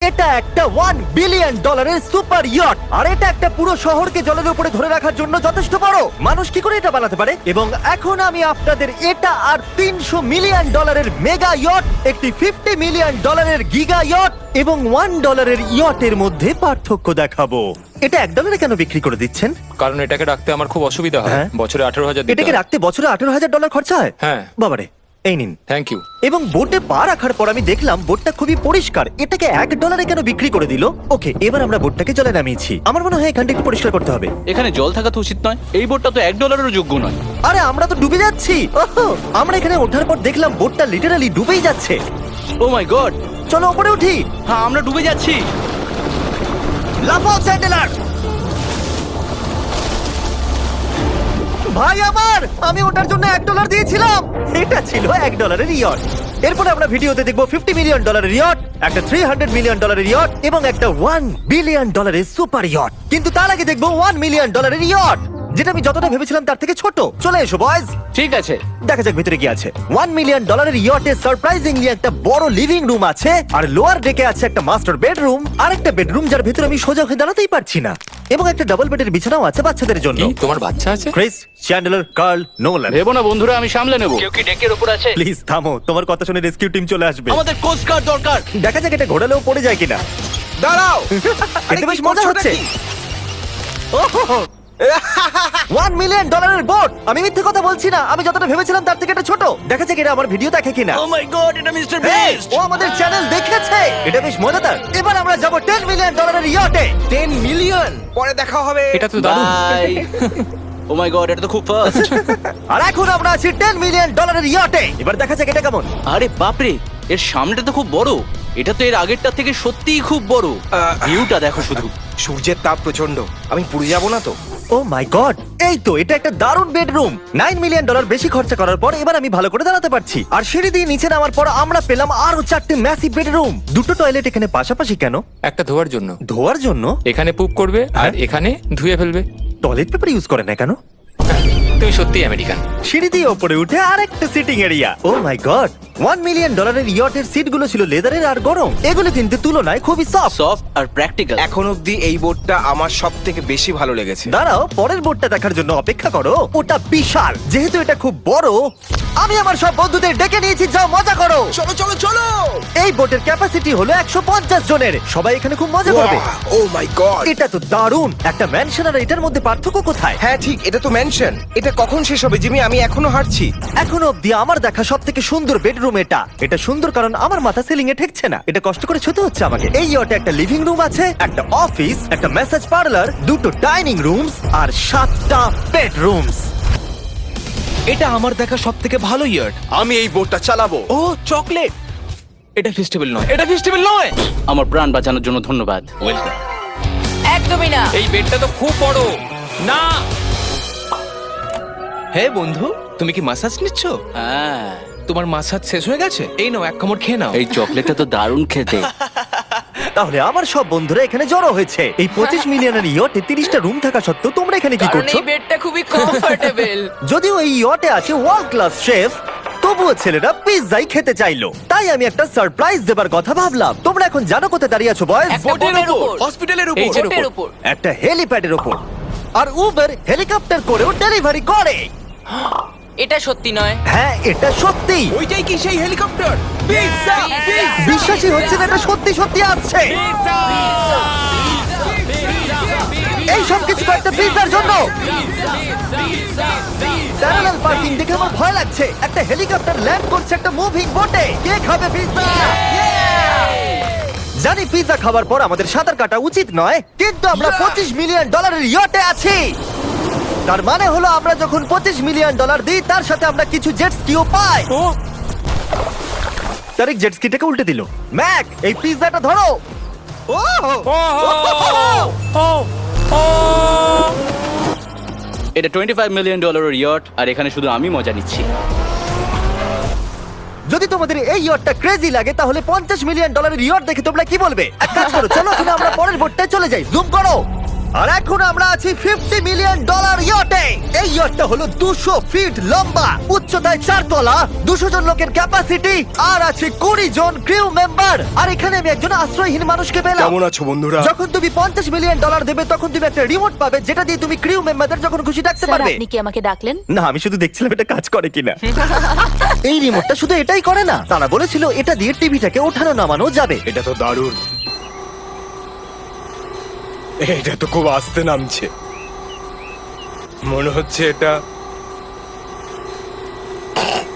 এটা একটা $1 billion super yacht, আর এটা একটা পুরো শহরকে জলের উপরে ধরে রাখার জন্য যথেষ্ট বড়। মানুষ কি করে এটা বানাতে পারে? এবং এখন আমি আপনাদের এটা আর $300 মিলিয়ন মেগা ইয়ট, একটি $50 মিলিয়ন গিগা ইয়ট এবং $1 ইয়টের মধ্যে পার্থক্য দেখাবো। এটা $1 কেন বিক্রি করে দিচ্ছেন? কারণ এটাকে রাখতে আমার খুব অসুবিধা হয়। হ্যাঁ। বছরে 18,000 দিতে এটাকে হয়। রাখতে বছরে $18,000 খরচা হয়? হ্যাঁ। বাবারে, এই নিন। Thank you. এবং বোটে পা রাখার পর আমি দেখলাম বোটটা খুবই পরিষ্কার। এটাকে $1 কেন বিক্রি করে দিল? ওকে, এবার আমরা বোটটাকে জলে নামিয়েছি। আমার মনে হয় এখানটা একটু পরিষ্কার করতে হবে। এখানে জল থাকা তো উচিত নয়। এই বোটটা তো $1 যোগ্য নয়। আরে আমরা তো ডুবে যাচ্ছি। ওহো, আমরা এখানে ওঠার পর দেখলাম বোটটা লিটারালি ডুবেই যাচ্ছে। ও মাই গড, চলো উপরে উঠি। হ্যাঁ আমরা ডুবে যাচ্ছি। লাফাও চ্যান্ডেলার। ভাই আমার, আমি ওটার জন্য $1 দিয়েছিলাম। এটা ছিল $1 ইয়ট। এরপরে আমরা ভিডিওতে দেখবো $50 মিলিয়ন ইয়ট, একটা $300 মিলিয়ন ইয়ট এবং একটা $1 বিলিয়ন সুপার ইয়ট। কিন্তু তার আগে দেখবো $1 মিলিয়ন ইয়ট, যেটা আমি যতটা ভেবেছিলাম তার থেকে ছোট। চলে এসো বয়স, ঠিক আছে, দেখা যাক ভিতরে কি আছে। $1 মিলিয়ন ইয়টে সারপ্রাইজিংলি একটা বড় লিভিং রুম আছে, আর লোয়ার ডেকে আছে একটা মাস্টার বেডরুম, আর একটা বেডরুম যার ভিতরে আমি সোজা হয়ে দাঁড়াতেই পারছি না, এবং একটা ডাবল বেডের বিছানাও আছে বাচ্চাদের জন্য। কি তোমার বাচ্চা আছে? ক্রিস, চ্যান্ডেলার, কার্ল, নোলান, ভেবো না বন্ধুরা, আমি সামলে নেব। কেউ কি ডেকের উপর আছে? প্লিজ থামো, তোমার কথা শুনে রেস্কিউ টিম চলে আসবে। আমাদের কোস্ট গার্ড দরকার। দেখা যাক এটা ঘোরালেও পড়ে যায় কিনা। দাঁড়াও। এতে বেশ মজা হচ্ছে। $1 মিলিয়ন বোট। আমি মিথ্যে কথা বলছি না, আমি যতটা ভেবেছিলাম তার থেকে এটা ছোট। দেখা যাক এটা আমার ভিডিও দেখে কিনা। ও মাই গড, এটা মিস্টার Hey, বিস্ট। ও আমাদের চ্যানেল দেখেছে। এটা বেশ মজাদার। এবার আমরা যাব $10 মিলিয়ন ইয়টে। 10 মিলিয়ন পরে দেখা হবে। এটা তো দারুণ। বাই। ও মাই গড, এটা তো খুব ফাস্ট। আর এখন আমরা আছি $10 মিলিয়ন ইয়টে। এবার দেখা যাক এটা কেমন। আরে বাপরে, এর সামনেটা তো খুব বড়। এটা তো এর আগেরটা থেকে সত্যিই খুব বড়। ভিউটা দেখো শুধু। সূর্যের তাপ প্রচন্ড, আমি পুড়ে যাব না তো? ও মাই গড, এই তো এটা একটা দারুণ বেডরুম। $9 মিলিয়ন বেশি খরচা করার পর এবার আমি ভালো করে দাঁড়াতে পারছি। আর সিঁড়ি দিয়ে নিচে নামার পর আমরা পেলাম আরো 4টে ম্যাসিভ বেডরুম। দুটো টয়লেট এখানে পাশাপাশি কেন? একটা ধোয়ার জন্য। ধোয়ার জন্য? এখানে পুপ করবে আর হ্যাঁ। এখানে ধুয়ে ফেলবে। টয়লেট পেপার ইউজ করে না কেন? তুমি সত্যি আমেরিকান। সিঁড়ি দিয়ে ওপরে উঠে আরেকটা sitting area. O my god, $1 million ইয়টের সিটগুলো ছিল লেদারের আর গরম। এগুলো কিন্তু তুলনায় খুবই সফট। সফট আর প্র্যাকটিক্যাল। এখন অবধি এই বোটটা আমার সব থেকে বেশি ভালো লেগেছে। দাঁড়াও, পরের বোর্ডটা দেখার জন্য অপেক্ষা করো। ওটা বিশাল। যেহেতু এটা খুব বড়, আমি আমার সব বন্ধুদের ডেকে নিয়েছি, যাও মজা করো। চলো চলো চলো। এই বোটের ক্যাপাসিটি হলো 150 জনের। সবাই এখানে খুব মজা করবে। ও মাই গড। এটা তো দারুণ। একটা ম্যানশন আর এটার মধ্যে পার্থক্য কোথায়? হ্যাঁ ঠিক, এটা তো মেনশন। এটা কখন শেষ হবে জিমি? আমি এখনো হাঁটছি। এখনো অব্দি আমার দেখা সব থেকে সুন্দর বেডরুম এটা। এটা সুন্দর কারণ আমার মাথা সিলিং এ ঠেকছে না। এটা কষ্ট করে ছুতে হচ্ছে আমাকে। এই ইয়টে একটা লিভিং রুম আছে, একটা অফিস, একটা ম্যাসাজ পার্লার, দুটো ডাইনিং রুমস আর 7টা বেডরুমস। এটা আমার দেখা সব থেকে ভালো ইয়ার্ড। আমি এই বোটটা চালাবো। ও চকলেট। এটা ফেস্টিভ্যাল নয়, এটা ফেস্টিভ্যাল নয়। আমার প্রাণ বাঁচানোর জন্য ধন্যবাদ। ওয়েলকাম। একদমই না। এই বেডটা তো খুব বড়। না, হে বন্ধু, তুমি কি মাসাজ নিচ্ছ? হ্যাঁ, তোমার মাসাজ শেষ হয়ে গেছে? এই নাও, এক কামড় খেয়ে নাও। এই চকলেটটা তো দারুণ খেতে। তাহলে আমার সব বন্ধুরা এখানে জড়ো হয়েছে। এই 25 মিলিয়নের ইয়টে 30টা রুম থাকা সত্ত্বেও তোমরা এখানে কি কারণ করছো? এই বেডটা খুবই কমফোর্টেবল। যদিও এই ইয়টে আছে ওয়ার্ল্ড ক্লাস শেফ, তবুও ছেলেরা পিৎজাই খেতে চাইলো। তাই আমি একটা সারপ্রাইজ দেবার কথা ভাবলাম। তোমরা এখন জানো কোথায় দাঁড়িয়ে আছো বয়স? একটা বোটের উপর, হসপিটালের এই উপর। যে বোটের উপর। একটা হেলিপ্যাডের ওপর। আর উবার হেলিকপ্টার করেও ডেলিভারি করে। এটা সত্যি নয়। হ্যাঁ, এটা সত্যি। ওইটাই কি সেই হেলিকপ্টার? Pizza, pizza. বিশ্বাসই হচ্ছে না এটা সত্যি সত্যি আসছে। এই সব কিছু একটা পিৎজার জন্য। প্যারালাল পার্কিং দেখে আমার ভয় লাগছে। একটা হেলিকপ্টার ল্যান্ড করছে একটা মুভিং বোটে। কে খাবে পিৎজা? জানি পিৎজা খাবার পর আমাদের সাঁতার কাটা উচিত নয়, কিন্তু আমরা $25 মিলিয়ন ইয়টে আছি। তার মানে হলো আমরা যখন $25 মিলিয়ন দিই, তার সাথে আমরা কিছু জেট স্কিও পাই। তারিক জেট স্কিটাকে উল্টে দিল। ম্যাক, এই পিৎজাটা ধরো। এটা $25 মিলিয়ন ইয়ট, আর এখানে শুধু আমি মজা নিচ্ছি। যদি তোমাদের এই ইয়টটা ক্রেজি লাগে, তাহলে $50 মিলিয়ন ইয়ট দেখে তোমরা কি বলবে? এক কাজ করো, চলো এখন আমরা পরের বোটটায় চলে যাই। জুম করো। আর এখন আমরা আছি $50 মিলিয়ন ইয়টে। এই ইয়টটা হলো 200 ফিট লম্বা, উচ্চতায় 4 তলা, 200 জন লোকের ক্যাপাসিটি, আর আছে 20 জন ক্রিউ মেম্বার। আর এখানে আমি একজন আশ্রয়হীন মানুষকে পেলাম। কেমন আছো বন্ধুরা? যখন তুমি $50 মিলিয়ন দেবে তখন তুমি একটা রিমোট পাবে, যেটা দিয়ে তুমি ক্রিউ মেম্বারদের যখন খুশি ডাকতে স্যার পারবে। আপনি কি আমাকে ডাকলেন? না, আমি শুধু দেখছিলাম এটা কাজ করে কিনা। এই রিমোটটা শুধু এটাই করে না, তারা বলেছিল এটা দিয়ে টিভিটাকে ওঠানো নামানো যাবে। এটা তো দারুণ। এটা তো খুব আস্তে নামছে, মনে হচ্ছে এটা।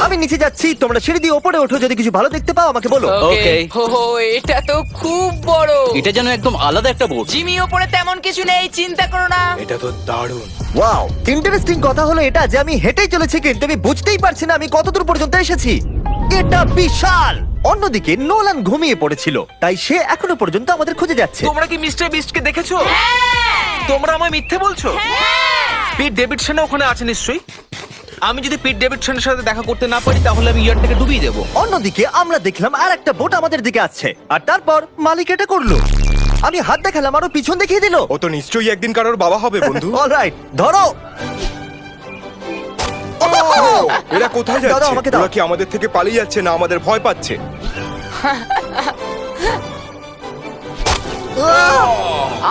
আমি নিচে যাচ্ছি, তোমরা সিঁড়ি দিয়ে ওপরে ওঠো, যদি কিছু ভালো দেখতে পাও আমাকে বলো। ওকে। ও এটা তো খুব বড়। এটা যেন একদম আলাদা একটা বোর্ড। জিমি ওপরে তেমন কিছু নেই, চিন্তা করো না। এটা তো দারুণ। ওয়াও, ইন্টারেস্টিং কথা হলো এটা যে আমি হেঁটেই চলেছি, কিন্তু আমি বুঝতেই পারছি না আমি কতদূর পর্যন্ত এসেছি। এটা বিশাল। অন্যদিকে নোলান ঘুমিয়ে পড়েছিল, তাই সে এখনো পর্যন্ত আমাদের খুঁজে যাচ্ছে। তোমরা কি মিস্টার বিস্টকে দেখেছো? তোমরা আমায় মিথ্যে বলছো? পিট ডেভিডসন ওখানে আছে নিশ্চয়ই। আমি যদি পিট ডেভিডসনের সাথে দেখা করতে না পারি তাহলে আমি ইয়ারটাকে ডুবিয়ে দেবো। অন্যদিকে আমরা দেখলাম আর একটা বোট আমাদের দিকে আসছে, আর তারপর মালিক এটা করলো। আমি হাত দেখালাম, আরো পিছন দেখিয়ে দিল। ও তো নিশ্চয়ই একদিন কারোর বাবা হবে বন্ধু। অলরাইট, ধরো। এরা কোথায় দাদা, যাচ্ছে? আমাকে দাও। ওরা কি আমাদের থেকে পালিয়ে যাচ্ছে না আমাদের ভয় পাচ্ছে?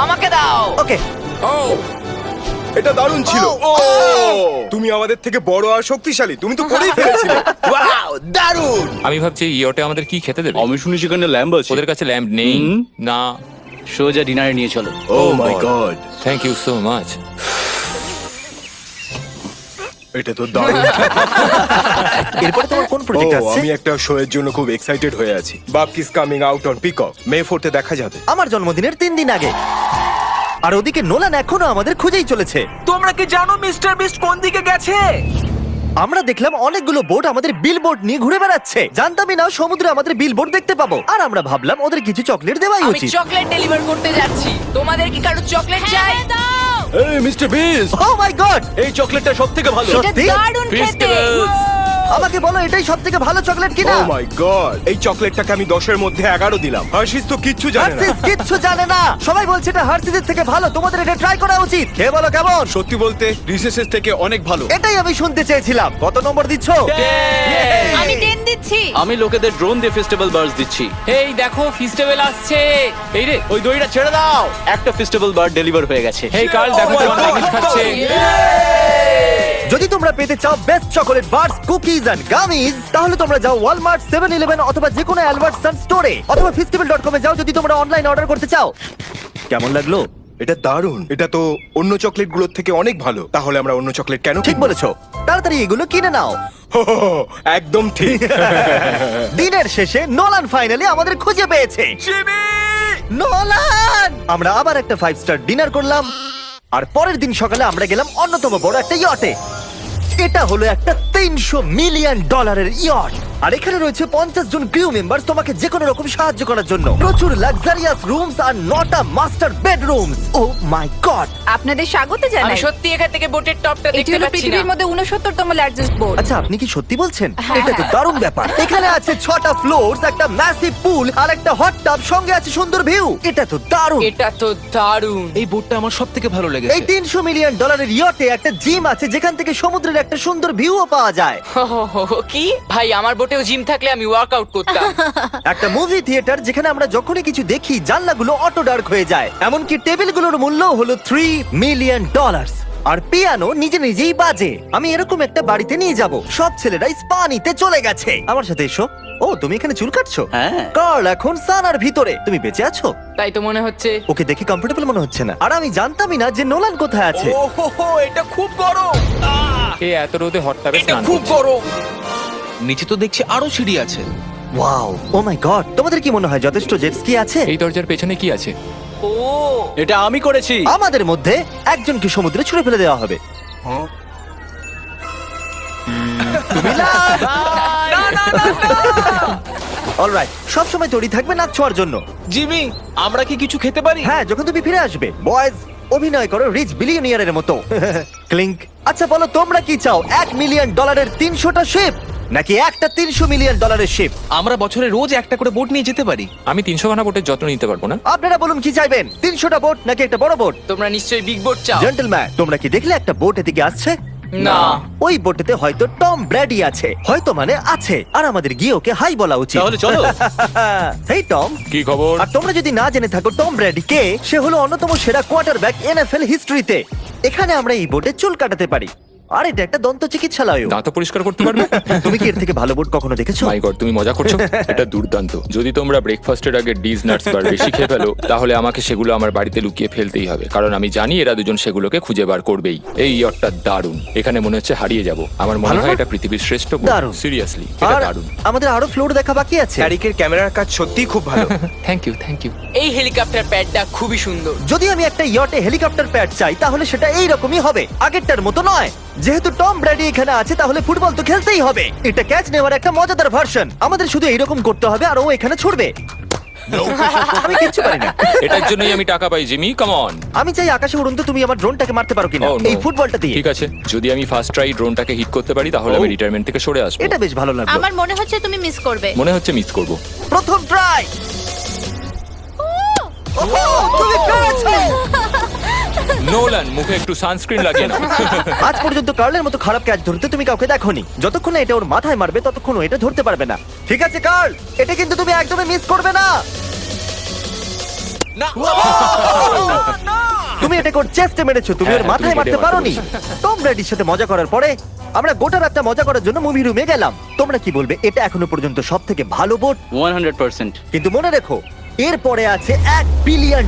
আমাকে দাও। ওকে, ও এটা দারুণ ছিল। ও, ও। তুমি আমাদের থেকে বড় আর শক্তিশালী, তুমি তো করেই ফেলেছিলে। ওয়াও, দারুণ। আমি ভাবছি ইয়োটে আমাদের কি খেতে দেবে। আমি শুনি সেখানে ল্যাম্ব আছে। ওদের কাছে ল্যাম্প নেই। হুম। না। সোজা ডিনারে নিয়ে চলো। Oh my god, thank you so much. এটা তো দারুণ। এরপরে তোমার কোন ও, প্রজেক্ট আছে? আমি একটা শো এর জন্য খুব এক্সাইটেড হয়ে আছি। Bupkis coming out on Peacock, May 4 তে দেখা যাবে। আমার জন্মদিনের 3 দিন আগে। আর ওদিকে নোলান এখনো আমাদের খুঁজেই চলেছে। তোমরা কি জানো মিস্টার বিস্ট কোন দিকে গেছে? আমরা দেখলাম অনেকগুলো বোট আমাদের বিলবোর্ড নিয়ে ঘুরে বেড়াচ্ছে। জানতামই না সমুদ্রে আমাদের বিলবোর্ড দেখতে পাবো। আর আমরা ভাবলাম ওদের কিছু চকলেট দেওয়াই আমি উচিত। চকলেট ডেলিভার করতে যাচ্ছি। তোমাদের কি কারো চকলেট চাই? এই mister beast, O my god, এই চকলেটটা সবথেকে ভালো। এটা সত্যি? দারুণ খেতে। ফেস্টিভ্যালস। আমাকে বলো এটাই সবথেকে ভালো চকলেট কিনা? ও মাই গড, এই চকলেটটাকে আমি 10 এর মধ্যে 11 দিলাম। হার্শিস তো কিচ্ছু জানে না। হার্সিস কিচ্ছু জানে না। সবাই বলছে এটা হার্সিসের থেকে ভালো, তোমাদের এটা ট্রাই করা উচিত। খেয়ে বলো কেমন। সত্যি বলতে রিসেসেস থেকে অনেক ভালো। এটাই আমি শুনতে চেয়েছিলাম। কত নম্বর দিচ্ছ? আমি 10 দিচ্ছি। আমি লোকেদের ড্রোন দিয়ে ফেস্টিভ্যাল বার্স দিচ্ছি। এই দেখো ফেস্টিভ্যাল আসছে। এই রে। ওই দড়িটা ছেড়ে দাও। একটা ফেস্টিভ্যাল বার্ড ডেলিভার হয়ে গেছে। হেই কার্ল, দেখো Oh my জন God! ম্যাগিস খাচ্ছে। যদি তোমরা পেতে চাও best chocolate bars, cookies and gummies, তাহলে তোমরা যাও ওয়ালমার্ট, 7-Eleven অথবা যে কোনো অ্যালবার্টসন স্টোরে, অথবা festival.com এ যাও যদি তোমরা অনলাইন অর্ডার করতে চাও। কেমন লাগলো? এটা দারুণ। এটা তো অন্য চকলেটগুলোর থেকে অনেক ভালো। তাহলে আমরা অন্য চকলেট কেন ঠিক কিনবো? বলেছো, তাড়াতাড়ি এগুলো কিনে নাও। হো, হো, হো, একদম ঠিক। দিনের শেষে নোলান ফাইনালি আমাদের খুঁজে পেয়েছে। নোলান! আমরা আবার একটা 5 স্টার ডিনার করলাম, আর পরের দিন সকালে আমরা গেলাম অন্যতম বড় একটা ইয়টে। এটা হলো একটা $300 মিলিয়ন ইয়ট, আর এখানে রয়েছে 50 জন ক্রিউ মেম্বার তোমাকে যে কোনো রকম সাহায্য করার জন্য। প্রচুর luxurious rooms R 9টা master bedrooms. O my god! আপনাদের স্বাগত আমি জানাই। সত্যি এখান থেকে বোটের টপটা এটি দেখতে হলো পাচ্ছি না। পৃথিবীর মধ্যে 69তম লার্জেস্ট বোট। আচ্ছা, আপনি কি সত্যি বলছেন? হ্যাঁ। এটা তো দারুণ ব্যাপার। এখানে আছে 6টা ফ্লোরস, একটা ম্যাসিভ পুল আর একটা হট টাব, সঙ্গে আছে সুন্দর ভিউ। এটা তো দারুণ। এটা তো দারুণ। এই বোটটা আমার সবথেকে ভালো এই লেগেছে। $300 মিলিয়ন ইয়টে একটা জিম আছে, যেখান থেকে সমুদ্রের একটা সুন্দর ভিউও পাওয়া যায়। কি ভাই, আমার বোটেও জিম থাকলে আমি ওয়ার্কআউট করতাম। একটা মুভি থিয়েটার, যেখানে আমরা যখনই কিছু দেখি জানলাগুলো অটো ডার্ক হয়ে যায়। এমনকি টেবিলগুলোর মূল্য হলো $3 মিলিয়ন। আর পিয়ানো নিজে নিজেই বাজে। আমি এরকম একটা বাড়িতে নিয়ে যাব। সব ছেলেরাই স্পা নিতে চলে গেছে। আমার সাথে এসো। ও, তুমি এখানে চুল কাটছো? হ্যাঁ। কার্ল এখন সানার ভিতরে। তুমি বেঁচে আছো? তাই তো মনে হচ্ছে। ওকে দেখে কমফোর্টেবল মনে হচ্ছে না। আর আমি জানতামই না যে নোলান কোথায় আছে। ও হো হো, এটা খুব গরম। এই এত রোদে হট টাবে এটা স্নান খুব করছে। গরম। নিচে তো দেখছি আরো সিঁড়ি আছে। Wow, O my god! তোমাদের কি মনে হয় যথেষ্ট জেট স্কি আছে? এই দরজার পেছনে কি আছে? ও এটা আমি করেছি। আমাদের মধ্যে একজনকে সমুদ্রে ছুঁড়ে ফেলে দেওয়া হবে। তুমি লাভ। অলরাইট, সব সময় তৈরি থাকবে নাচ ছোঁয়ার জন্য। জিমি, আমরা কি কিছু খেতে পারি? হ্যাঁ, যখন তুমি ফিরে আসবে। বয়েজ, অভিনয় করো রিচ বিলিয়নিয়ারের মতো। ক্লিংক। আচ্ছা বলো, তোমরা কি চাও? $1 মিলিয়ন 300টা শিপ, নাকি একটা $300 মিলিয়ন শিপ? আমরা বছরে রোজ একটা করে বোট নিয়ে যেতে পারি। আমি 300 খানা বোটের যত্ন নিতে পারবো না। আপনারা বলুন কি চাইবেন, 300টা বোট নাকি একটা বড় বোট? তোমরা নিশ্চয়ই বিগ বোট চাও। জেন্টলম্যান, তোমরা কি দেখলে একটা বোট এদিকে আসছে? না। ওই বোটেতে হয়তো টম ব্র্যাডি আছে, হয়তো মানে আছে, আর আমাদের গিয়ে ওকে হাই বলা উচিত। তাহলে চলো। হেই টম। কি খবর? আর তোমরা যদি না জেনে থাকো টম ব্র্যাডি কে, সে হলো অন্যতম সেরা কোয়ার্টারব্যাক NFL হিস্ট্রিতে। এখানে আমরা এই বোটে চুল কাটাতে পারি, আর এটা একটা দন্ত চিকিৎসালয়। দাঁত পরিষ্কার করতে পারবে? তুমি কি এর থেকে ভালো বোট কখনো দেখেছো? মাই গড, তুমি মজা করছো? এটা দুর্দান্ত। যদি তোমরা ব্রেকফাস্টের আগে ডিজ নাটস বার বেশি খেয়ে ফেলো, তাহলে আমাকে সেগুলো আমার বাড়িতে লুকিয়ে ফেলতেই হবে, কারণ আমি জানি এরা দুজন সেগুলোকে খুঁজে বার করবেই। এই ইয়টটা দারুণ, এখানে মনে হচ্ছে হারিয়ে যাব। আমার মনে ভালো হয় না? এটা পৃথিবীর শ্রেষ্ঠ দারুণ। সিরিয়াসলি, এটা আর দারুণ। আমাদের আরো ফ্লোর দেখা বাকি আছে। হ্যারিকের ক্যামেরার কাজ সত্যিই খুব ভালো। Thank you, thank you. এই হেলিকপ্টার প্যাডটা খুবই সুন্দর। যদি আমি একটা ইয়টে হেলিকপ্টার প্যাড চাই, তাহলে সেটা এইরকমই হবে, আগেরটার মতো নয়। যেহেতু টম ব্র্যাডি এখানে আছে, তাহলে ফুটবল তো খেলতেই হবে। এটা ক্যাচ নেওয়ার একটা মজাদার ভার্সন। আমাদের শুধু এইরকম করতে হবে, আর ও এখানে ছুটবে। আমি কিচ্ছু পারি না। এটার জন্যই আমি টাকা পাই, জিমি, কাম অন। আমি চাই আকাশে উড়ুন, তো তুমি আমার ড্রোনটাকে মারতে পারো কিনা Oh, no. এই ফুটবলটা দিয়ে। ঠিক আছে, যদি আমি ফার্স্ট ট্রাই ড্রোনটাকে হিট করতে পারি, তাহলে আমি রিটায়ারমেন্ট থেকে সরে আসবো। এটা বেশ ভালো লাগলো। আমার মনে হচ্ছে তুমি মিস করবে। মনে হচ্ছে মিস করব। প্রথম ট্রাই। তুমি পেরেছো। নোলান, মুখে একটু সানস্ক্রিন লাগিয়ে নাও। আজ পর্যন্ত কার্লের মতো খারাপ ক্যাচ ধরতে তুমি কাউকে দেখোনি। যতক্ষণ না এটা ওর মাথায় মারবে, ততক্ষণ ও এটা ধরতে পারবে না। ঠিক আছে কার্ল, এটা কিন্তু তুমি একদমই মিস করবে না। না। তুমি এটা ওর চেস্টে মেরেছো, তুমি ওর হ্যাঁ, মাথায় তুমি মারতে হেডে পারোনি। মারতে টম ব্র্যাডির সাথে মজা করার পরে আমরা গোটা রাতটা মজা করার জন্য মুভি রুমে গেলাম। তোমরা কি বলবে, এটা এখনো পর্যন্ত সব থেকে ভালো বোট? 100%। কিন্তু মনে রেখো, এরপরে আছে $1 বিলিয়ন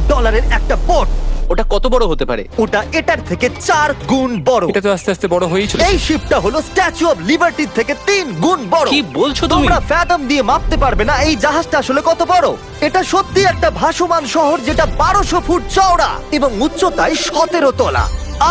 একটা বোট। ওটা কত বড় হতে পারে? ওটা এটার থেকে 4 গুণ বড়। এটা তো আস্তে আস্তে বড় হয়েই চলেছে। এই শিপটা হলো স্ট্যাচু অফ লিবার্টির থেকে 3 গুণ বড়। কি বলছো তুমি? তোমরা ফ্যাথম দিয়ে মাপতে পারবে না এই জাহাজটা আসলে কত বড়। এটা সত্যি একটা ভাসমান শহর, যেটা 1200 ফুট চওড়া এবং উচ্চতায় 17 তলা।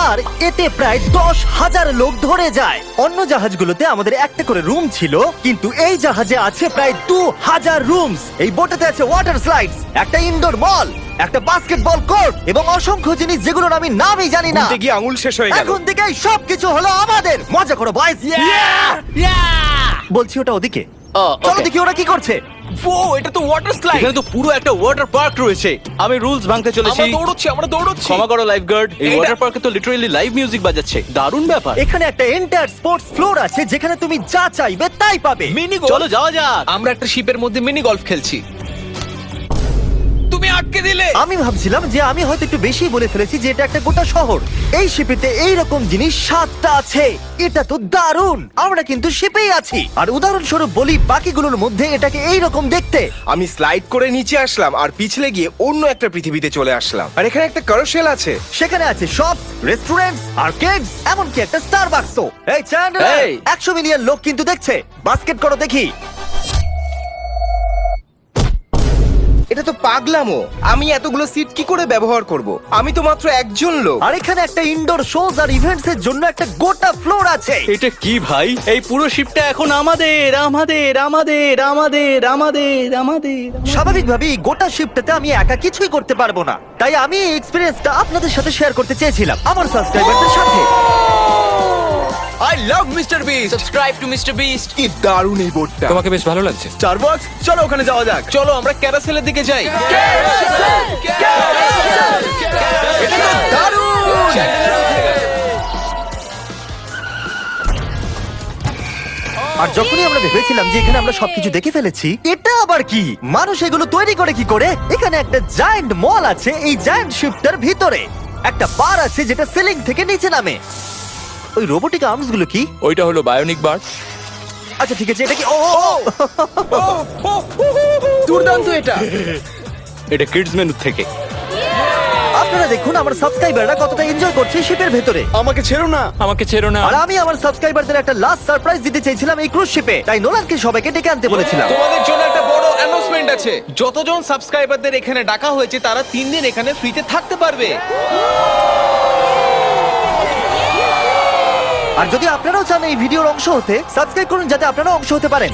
আর এতে প্রায় 10,000 লোক ধরে যায়। অন্য জাহাজগুলোতে আমাদের একটা করে রুম ছিল, কিন্তু এই জাহাজে আছে প্রায় 2000 রুমস। এই বোটেতে আছে ওয়াটার স্লাইডস, একটা ইনডোর মল, একটা বাস্কেটবল কোর্ট এবং অসংখ্য জিনিস যেগুলোর আমি নামই জানি না। ঘুরতে গিয়ে আঙুল শেষ হয়ে গেল। এখন থেকে সবকিছু হলো আমাদের। মজা করো বয়স। বলছি ওটা ওদিকে। চলো দেখি ওরা কি করছে। ও, এটা তো ওয়াটার স্লাইড। এখানে তো পুরো একটা ওয়াটার পার্ক রয়েছে। আমি রুলস ভাঙতে চলেছি। আমরা দৌড়চ্ছি। ক্ষমা করো লাইফগার্ড। এই এইটা- ওয়াটার পার্কে তো লিটারালি লাইভ মিউজিক বাজাচ্ছে। দারুণ ব্যাপার। এখানে একটা এন্টায়ার স্পোর্টস ফ্লোর আছে, যেখানে তুমি যা চাইবে তাই পাবে। মিনি চলো যাওয়া যাক। আমরা একটা শিপের মধ্যে মিনি গলফ খেলছি। তুমি আটকে দিলে। আমি ভাবছিলাম যে আমি হয়তো একটু বেশি বলে ফেলেছি, যে এটা একটা গোটা শহর। এই শিপেতে এইরকম জিনিস 7টা আছে। এটা তো দারুণ। আমরা কিন্তু শিপেই আছি। আর উদাহরণস্বরূপ বলি, বাকিগুলোর মধ্যে এটাকে এইরকম দেখতে। আমি স্লাইড করে নিচে আসলাম আর পিছলে গিয়ে অন্য একটা পৃথিবীতে চলে আসলাম। আর এখানে একটা ক্যারোসেল আছে। সেখানে আছে শপস, রেস্টুরেন্টস, আর্কেডস, এমনকি একটা স্টারবাকসও। এই চ্যান্ডলার, এই। 100 মিলিয়ন লোক কিন্তু দেখছে। বাস্কেট করো দেখি। এটা তো পাগলামো। আমি এতগুলো সিট কি করে ব্যবহার করব? আমি তো মাত্র একজন লোক। আর এখানে একটা ইনডোর শোজ আর ইভেন্টস এর জন্য একটা গোটা ফ্লোর আছে। এটা কি ভাই? এই পুরো শিপটা এখন আমাদের আমাদের আমাদের আমাদের আমাদের আমাদের স্বাভাবিকভাবেই গোটা শিফটটাতে আমি একা কিছুই করতে পারবো না, তাই আমি এই এক্সপেরিয়েন্সটা আপনাদের সাথে শেয়ার করতে চেয়েছিলাম, আমার সাবস্ক্রাইবারদের সাথে। I love mister beast. Subscribe to mister beast. কি দারুণ এই বোটটা। তোমাকে বেশ ভালো লাগছে। স্টারবাকস, চলো ওখানে যাওয়া যাক। চলো আমরা ক্যারাসেলের দিকে যাই। আর যখনই আমরা ভেবেছিলাম যে এখানে আমরা সবকিছু দেখে ফেলেছি, এটা আবার কি? মানুষ এগুলো তৈরি করে কি করে? এখানে একটা জায়ান্ট মল আছে এই জায়ান্ট শিফটার ভিতরে। একটা বার আছে যেটা সিলিং থেকে নিচে নামে। ওই রোবোটিক আর্মস গুলো কি? ওইটা হলো বায়োনিক বার। আচ্ছা ঠিক আছে, এটা কি? ও দুর্দান্ত এটা। এটা কিডস মেনু থেকে। আপনারা দেখুন আমার সাবস্ক্রাইবাররা কতটা এনজয় করছে শিপের ভেতরে। আমাকে ছেড়ো না। আমাকে ছেড়ো না। আর আমি আমার সাবস্ক্রাইবারদের একটা লাস্ট সারপ্রাইজ দিতে চাইছিলাম এই ক্রুজ শিপে, তাই নোলানকে সবাইকে ডেকে আনতে বলেছিলাম। তোমাদের জন্য একটা বড় অ্যানাউন্সমেন্ট আছে। যতজন সাবস্ক্রাইবারদের এখানে ডাকা হয়েছে, তারা 3 দিন এখানে ফ্রিতে থাকতে পারবে। আর যদি আপনারাও চান এই ভিডিওর অংশ হতে, সাবস্ক্রাইব করুন যাতে আপনারাও অংশ হতে পারেন।